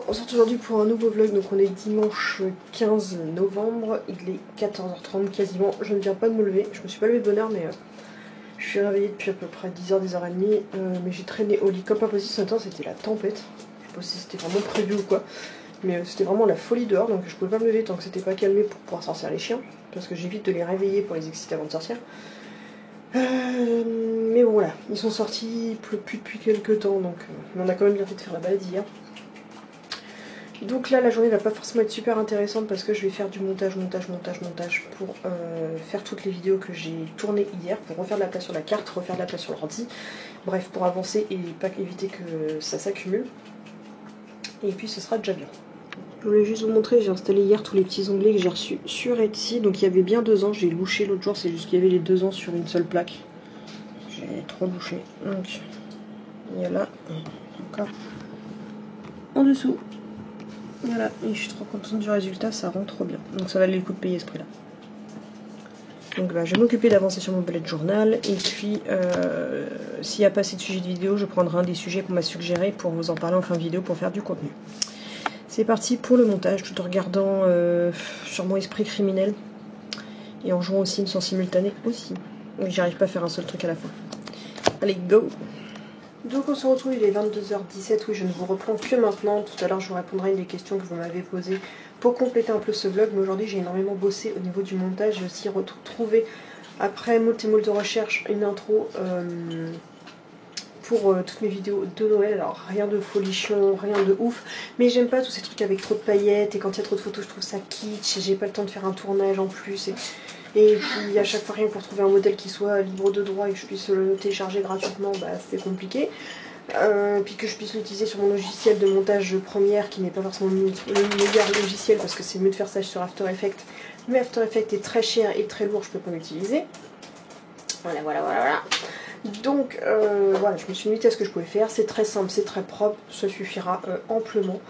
on se retrouve aujourd'hui pour un nouveau vlog, donc on est dimanche 15 novembre, il est 14h30 quasiment, je ne viens pas de me lever, je me suis pas levée de bonne heure mais je suis réveillée depuis à peu près 10h, 10h30, mais j'ai traîné au lit comme pas possible, ce matin c'était la tempête, je sais pas si c'était vraiment prévu ou quoi, mais c'était vraiment la folie dehors, donc je pouvais pas me lever tant que c'était pas calmé pour pouvoir sortir les chiens, parce que j'évite de les réveiller pour les exciter avant de sortir. Mais bon voilà, ils sont sortis, il pleut plus depuis quelques temps, donc on a quand même bien fait de faire la balade hier. Donc là la journée va pas forcément être super intéressante parce que je vais faire du montage pour faire toutes les vidéos que j'ai tournées hier, pour refaire de la place sur la carte, refaire de la place sur l'ordi, bref pour avancer et pas éviter que ça s'accumule. Et puis ce sera déjà bien. Je voulais juste vous montrer, j'ai installé hier tous les petits onglets que j'ai reçus sur Etsy. Donc il y avait bien 2 ans, j'ai louché l'autre jour, c'est juste qu'il y avait les 2 ans sur une seule plaque. J'ai trop louché. Donc il y a là, encore en dessous. Voilà, et je suis trop contente du résultat, ça rend trop bien. Donc ça valait le coup de payer ce prix là. Donc bah, je vais m'occuper d'avancer sur mon bullet journal. Et puis s'il n'y a pas assez de sujets de vidéo, je prendrai un des sujets qu'on m'a suggéré pour vous en parler en fin de vidéo pour faire du contenu. C'est parti pour le montage, tout en regardant sur mon esprit criminel et en jouant aux Sims en simultané aussi. Oui, j'arrive pas à faire un seul truc à la fois. Allez, go! Donc on se retrouve, il est 22h17, oui je ne vous reprends que maintenant. Tout à l'heure je vous répondrai à une des questions que vous m'avez posées pour compléter un peu ce vlog. Mais aujourd'hui j'ai énormément bossé au niveau du montage. J'ai aussi retrouvé, après moult et moult de recherches, une intro pour toutes mes vidéos de Noël. Alors rien de folichon, rien de ouf, mais j'aime pas tous ces trucs avec trop de paillettes, et quand il y a trop de photos je trouve ça kitsch, et j'ai pas le temps de faire un tournage en plus, et puis à chaque fois rien pour trouver un modèle qui soit libre de droit et que je puisse le télécharger gratuitement, bah c'est compliqué. Puis que je puisse l'utiliser sur mon logiciel de montage Premiere qui n'est pas forcément le meilleur logiciel parce que c'est mieux de faire ça sur After Effects, mais After Effects est très cher et très lourd, je peux pas l'utiliser. Voilà. Donc voilà, je me suis limitée à ce que je pouvais faire, c'est très simple, c'est très propre, ça suffira amplement.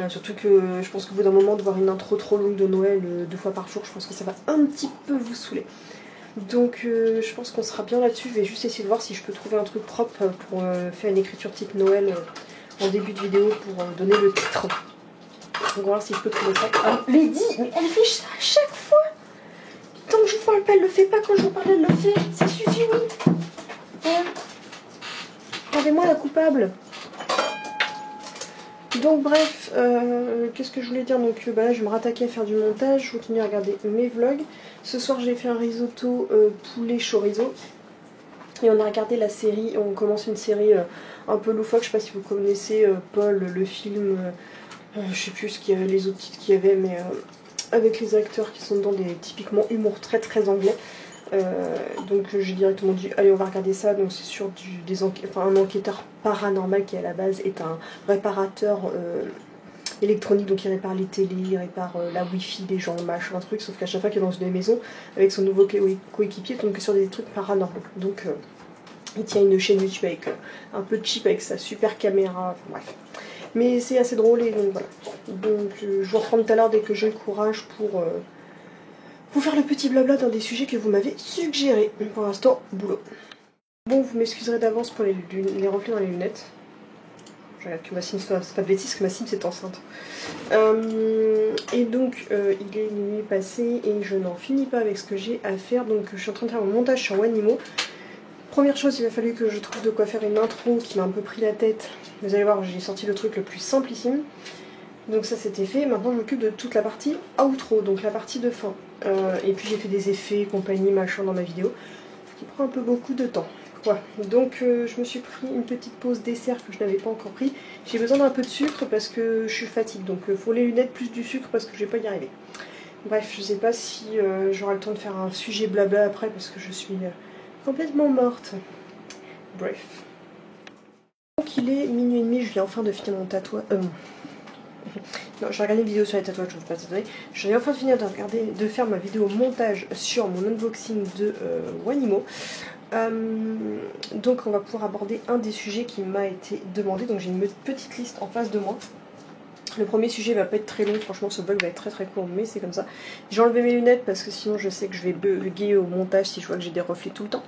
Surtout que je pense qu'au bout d'un moment, de voir une intro trop longue de Noël 2 fois par jour, je pense que ça va un petit peu vous saouler. Donc je pense qu'on sera bien là-dessus, je vais juste essayer de voir si je peux trouver un truc propre pour faire une écriture type Noël en début de vidéo pour donner le titre. Donc on va voir si je peux trouver ça. Ah, Lady, mais elle fait ça à chaque fois! Tant que je vous parle pas, elle le fait pas, quand je vous parle, elle le fait, ça suffit, oui! Rendez-moi la coupable. Donc bref, qu'est-ce que je voulais dire? Donc bah là je vais me rattaquer à faire du montage, je continue à regarder mes vlogs. Ce soir j'ai fait un risotto poulet chorizo. Et on a regardé la série, on commence une série un peu loufoque, je sais pas si vous connaissez Paul, le film, je sais plus ce qu'il y avait, les autres titres qu'il y avait, mais avec les acteurs qui sont dedans, des typiquement humour très très anglais. Donc j'ai directement dit allez on va regarder ça. Donc c'est sur un enquêteur paranormal qui à la base est un réparateur électronique, donc il répare les télés, il répare la wifi des gens, machin truc, sauf qu'à chaque fois qu'il est dans une maison avec son nouveau coéquipier, donc sur des trucs paranormaux. Donc il tient une chaîne YouTube avec un peu cheap avec sa super caméra, enfin, bref. Mais c'est assez drôle et donc voilà. Donc je vous reprends tout à l'heure dès que j'ai le courage pour vous faire le petit blabla dans des sujets que vous m'avez suggérés. Pour l'instant, boulot. Bon, vous m'excuserez d'avance pour les reflets dans les lunettes. Je regarde que ma Sims fasse pas de bêtises, que ma Sims est enceinte. Et donc, il est minuit passé et je n'en finis pas avec ce que j'ai à faire. Donc, je suis en train de faire mon montage sur Wanimo. Première chose, il a fallu que je trouve de quoi faire une intro qui m'a un peu pris la tête. Vous allez voir, j'ai sorti le truc le plus simplissime. Donc ça c'était fait, maintenant je m'occupe de toute la partie outro, donc la partie de fin. Et puis j'ai fait des effets, compagnie, machin dans ma vidéo, ce qui prend un peu beaucoup de temps. Voilà. Donc je me suis pris une petite pause dessert que je n'avais pas encore pris. J'ai besoin d'un peu de sucre parce que je suis fatiguée, donc faut les lunettes plus du sucre parce que je vais pas y arriver. Bref, je sais pas si j'aurai le temps de faire un sujet blabla après parce que je suis complètement morte. Bref. Donc il est minuit et demi, je viens enfin de finir mon tatouage. Non, j'ai regardé une vidéo sur les tatouages, je ne vous pas tatouer. Je viens enfin de finir de faire ma vidéo montage sur mon unboxing de Wanimo. Donc on va pouvoir aborder un des sujets qui m'a été demandé. Donc j'ai une petite liste en face de moi Le premier sujet va pas être très long, franchement ce vlog va être très court, mais c'est comme ça. J'ai enlevé mes lunettes parce que sinon je sais que je vais bugger au montage si je vois que j'ai des reflets tout le temps.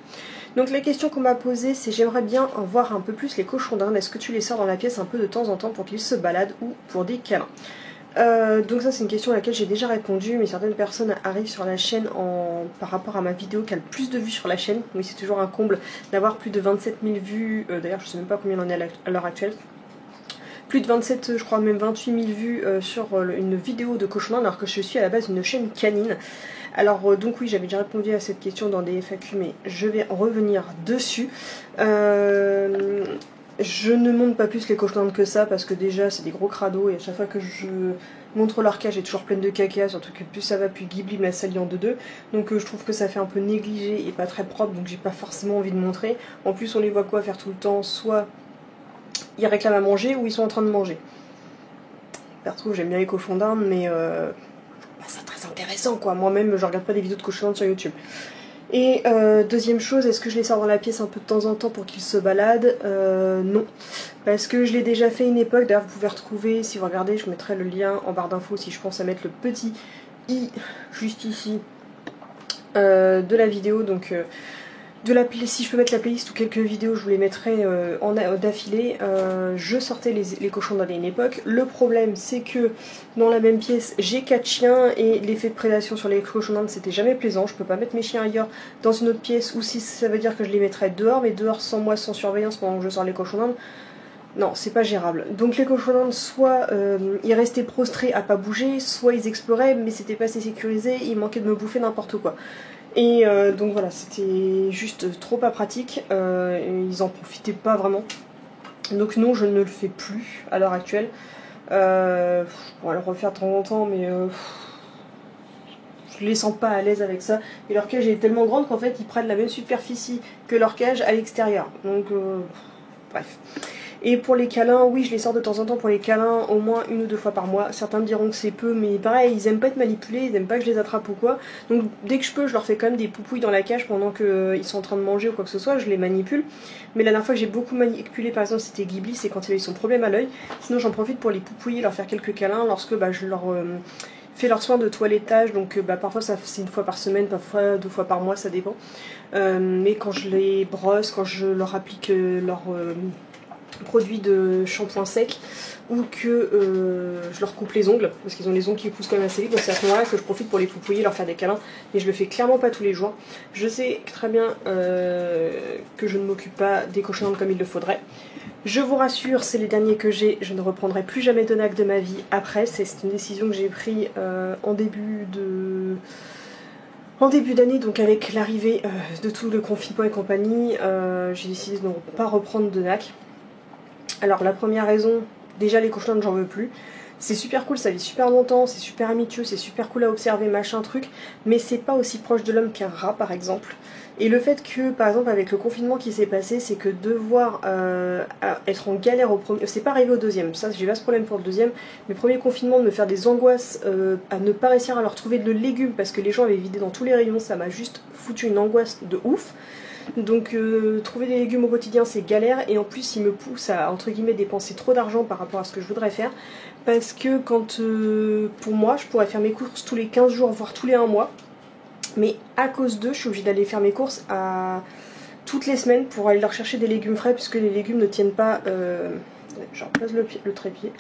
Donc la question qu'on m'a posée, c'est j'aimerais bien en voir un peu plus les cochons d'Inde. Est-ce que tu les sors dans la pièce un peu de temps en temps pour qu'ils se baladent ou pour des câlins? Donc ça c'est une question à laquelle j'ai déjà répondu, mais certaines personnes arrivent sur la chaîne par rapport à ma vidéo qui a le plus de vues sur la chaîne. Oui, c'est toujours un comble d'avoir plus de 27 000 vues, d'ailleurs je sais même pas combien il en est à l'heure actuelle. Plus de 27, je crois même 28 000 vues sur une vidéo de cochon d'Inde, alors que je suis à la base une chaîne canine. Alors donc oui, j'avais déjà répondu à cette question dans des FAQ, mais je vais revenir dessus. Je ne montre pas plus les cochons d'Inde que ça, parce que déjà c'est des gros crados, et à chaque fois que je montre leur cage, elle est toujours pleine de caca, surtout que plus ça va, plus Ghibli me la salit en deux. Donc je trouve que ça fait un peu négligé et pas très propre, donc j'ai pas forcément envie de montrer. En plus on les voit quoi faire tout le temps, soit ils réclament à manger ou ils sont en train de manger. Perso, j'aime bien les cochons d'Inde, mais c'est très intéressant quoi. Moi-même, je regarde pas des vidéos de cochons d'Inde sur YouTube. Et deuxième chose, est-ce que je les sors dans la pièce un peu de temps en temps pour qu'ils se baladent? Non. Parce que je l'ai déjà fait une époque. D'ailleurs, vous pouvez retrouver, si vous regardez, je mettrai le lien en barre d'infos si je pense à mettre le petit i juste ici de la vidéo. Donc si je peux mettre la playlist ou quelques vidéos, je vous les mettrai d'affilée. Je sortais les cochons d'Inde à une époque. Le problème, c'est que dans la même pièce, j'ai 4 chiens et l'effet de prédation sur les cochons d'Inde, c'était jamais plaisant. Je peux pas mettre mes chiens ailleurs dans une autre pièce, ou si ça veut dire que je les mettrais dehors, mais dehors sans moi, sans surveillance pendant que je sors les cochons d'Inde. Non, c'est pas gérable. Donc les cochons d'Inde, soit ils restaient prostrés à pas bouger, soit ils exploraient, mais c'était pas assez sécurisé, ils manquaient de me bouffer n'importe quoi. Et donc voilà, c'était juste trop pas pratique, ils en profitaient pas vraiment. Donc non, je ne le fais plus à l'heure actuelle. On va le refaire de temps en temps, mais je les sens pas à l'aise avec ça. Et leur cage est tellement grande qu'en fait ils prennent la même superficie que leur cage à l'extérieur. Donc bref. Et pour les câlins, oui, je les sors de temps en temps pour les câlins, au moins 1 ou 2 fois par mois. Certains me diront que c'est peu, mais pareil, ils aiment pas être manipulés, ils aiment pas que je les attrape ou quoi. Donc dès que je peux, je leur fais quand même des poupouilles dans la cage pendant qu'ils sont en train de manger ou quoi que ce soit, je les manipule. Mais la dernière fois que j'ai beaucoup manipulé, par exemple, c'était Ghibli, c'est quand il a eu son problème à l'œil. Sinon j'en profite pour les poupouiller, leur faire quelques câlins lorsque je leur fais leur soin de toilettage. Donc parfois c'est 1 fois par semaine, parfois 2 fois par mois, ça dépend. Mais quand je les brosse, quand je leur applique leur produits de shampoing sec, ou que je leur coupe les ongles parce qu'ils ont les ongles qui poussent quand même assez vite, donc c'est à ce moment là que je profite pour les poupouiller, leur faire des câlins, mais je le fais clairement pas tous les jours. Je sais très bien que je ne m'occupe pas des cochons d'Inde comme il le faudrait. Je vous rassure, c'est les derniers que j'ai, je ne reprendrai plus jamais de NAC de ma vie après. C'est une décision que j'ai prise en début d'année, donc avec l'arrivée de tout le confinement et compagnie, j'ai décidé de ne pas reprendre de NAC. Alors la première raison, déjà les cochons d'Inde j'en veux plus. C'est super cool, ça vit super longtemps, c'est super amitieux, c'est super cool à observer, machin truc, mais c'est pas aussi proche de l'homme qu'un rat par exemple. Et le fait que, par exemple, avec le confinement qui s'est passé, c'est que devoir être en galère au premier... C'est pas arrivé au deuxième, ça j'ai pas ce problème pour le deuxième, mais premier confinement, de me faire des angoisses à ne pas réussir à leur trouver de légumes parce que les gens avaient vidé dans tous les rayons, ça m'a juste foutu une angoisse de ouf. Donc trouver des légumes au quotidien c'est galère, et en plus il me pousse à entre guillemets dépenser trop d'argent par rapport à ce que je voudrais faire, parce que quand pour moi je pourrais faire mes courses tous les 15 jours voire tous les 1 mois, mais à cause d'eux je suis obligée d'aller faire mes courses toutes les semaines pour aller leur chercher des légumes frais, puisque les légumes ne tiennent pas je replace le trépied,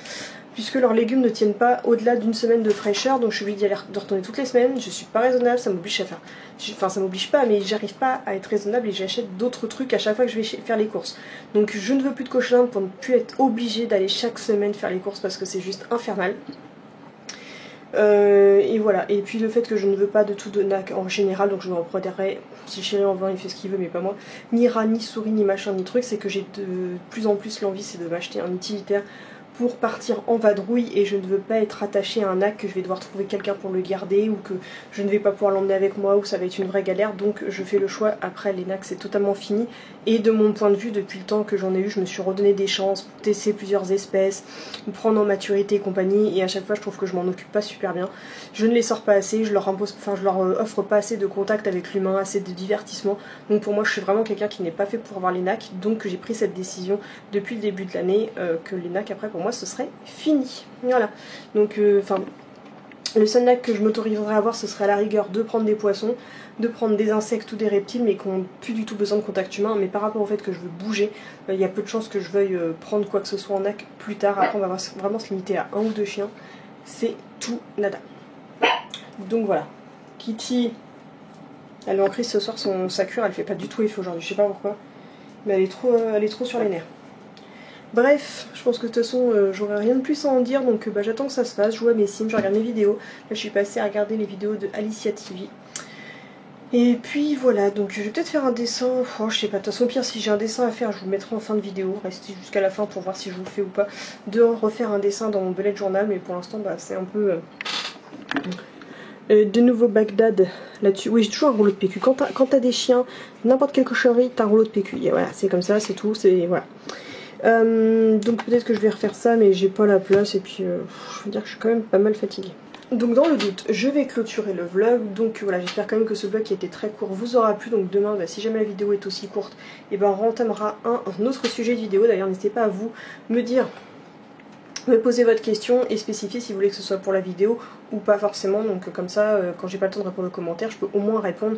puisque leurs légumes ne tiennent pas au-delà d'1 semaine de fraîcheur, donc je suis obligée de retourner toutes les semaines. Je suis pas raisonnable, ça m'oblige à faire... Enfin ça m'oblige pas, mais j'arrive pas à être raisonnable et j'achète d'autres trucs à chaque fois que je vais faire les courses. Donc je ne veux plus de cochon d'Inde pour ne plus être obligée d'aller chaque semaine faire les courses parce que c'est juste infernal. Et voilà, et puis le fait que je ne veux pas de tout de NAC en général, donc je me reprendrai, si Chéri en veut il fait ce qu'il veut mais pas moi, ni rat, ni souris, ni machin, ni truc, c'est que j'ai de plus en plus l'envie, c'est de m'acheter un utilitaire pour partir en vadrouille, et je ne veux pas être attachée à un NAC que je vais devoir trouver quelqu'un pour le garder, ou que je ne vais pas pouvoir l'emmener avec moi, ou ça va être une vraie galère. Donc je fais le choix. Après les NAC c'est totalement fini, et de mon point de vue depuis le temps que j'en ai eu, je me suis redonné des chances pour tester plusieurs espèces, prendre en maturité et compagnie, et à chaque fois je trouve que je m'en occupe pas super bien. Je ne les sors pas assez, je leur offre pas assez de contact avec l'humain, assez de divertissement. Donc pour moi je suis vraiment quelqu'un qui n'est pas fait pour avoir les NAC, donc j'ai pris cette décision depuis le début de l'année que les NAC après pour moi moi ce serait fini. Voilà. Donc, enfin, le seul lac que je m'autoriserais à avoir, ce serait à la rigueur de prendre des poissons, de prendre des insectes ou des reptiles, mais qui n'ont plus du tout besoin de contact humain. Mais par rapport au fait que je veux bouger, il y a peu de chances que je veuille prendre quoi que ce soit en lac plus tard. Après, on va vraiment se limiter à 1 ou 2 chiens. C'est tout nada. Donc voilà. Kitty, elle est en crise ce soir, sa cure, elle fait pas du tout effet aujourd'hui, je sais pas pourquoi. Mais elle est trop sur les nerfs. Bref, je pense que de toute façon j'aurai rien de plus à en dire, donc j'attends que ça se fasse, je joue à mes Sims, je regarde mes vidéos. Là je suis passée à regarder les vidéos de Alicia TV. Et puis voilà, donc je vais peut-être faire un dessin, oh, je sais pas, de toute façon pire si j'ai un dessin à faire je vous le mettrai en fin de vidéo, restez jusqu'à la fin pour voir si je vous le fais ou pas, de refaire un dessin dans mon bullet journal, mais pour l'instant c'est un peu... de nouveau Bagdad là-dessus, oui j'ai toujours un rouleau de PQ, quand t'as des chiens, n'importe quelle cochonnerie, t'as un rouleau de PQ, et voilà, c'est comme ça, c'est tout, c'est... voilà. Donc peut-être que je vais refaire ça, mais j'ai pas la place, et puis je veux dire que je suis quand même pas mal fatiguée. Donc dans le doute, je vais clôturer le vlog, donc voilà, j'espère quand même que ce vlog qui était très court vous aura plu, donc demain, si jamais la vidéo est aussi courte, et on rentamera un autre sujet de vidéo, d'ailleurs n'hésitez pas à vous me dire, me poser votre question et spécifier si vous voulez que ce soit pour la vidéo ou pas forcément, donc comme ça, quand j'ai pas le temps de répondre aux commentaires, je peux au moins répondre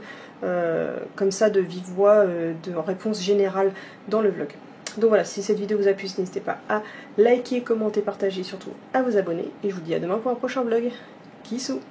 comme ça de vive voix, de réponse générale dans le vlog. Donc voilà, si cette vidéo vous a plu, n'hésitez pas à liker, commenter, partager, surtout à vous abonner. Et je vous dis à demain pour un prochain vlog. Kissou!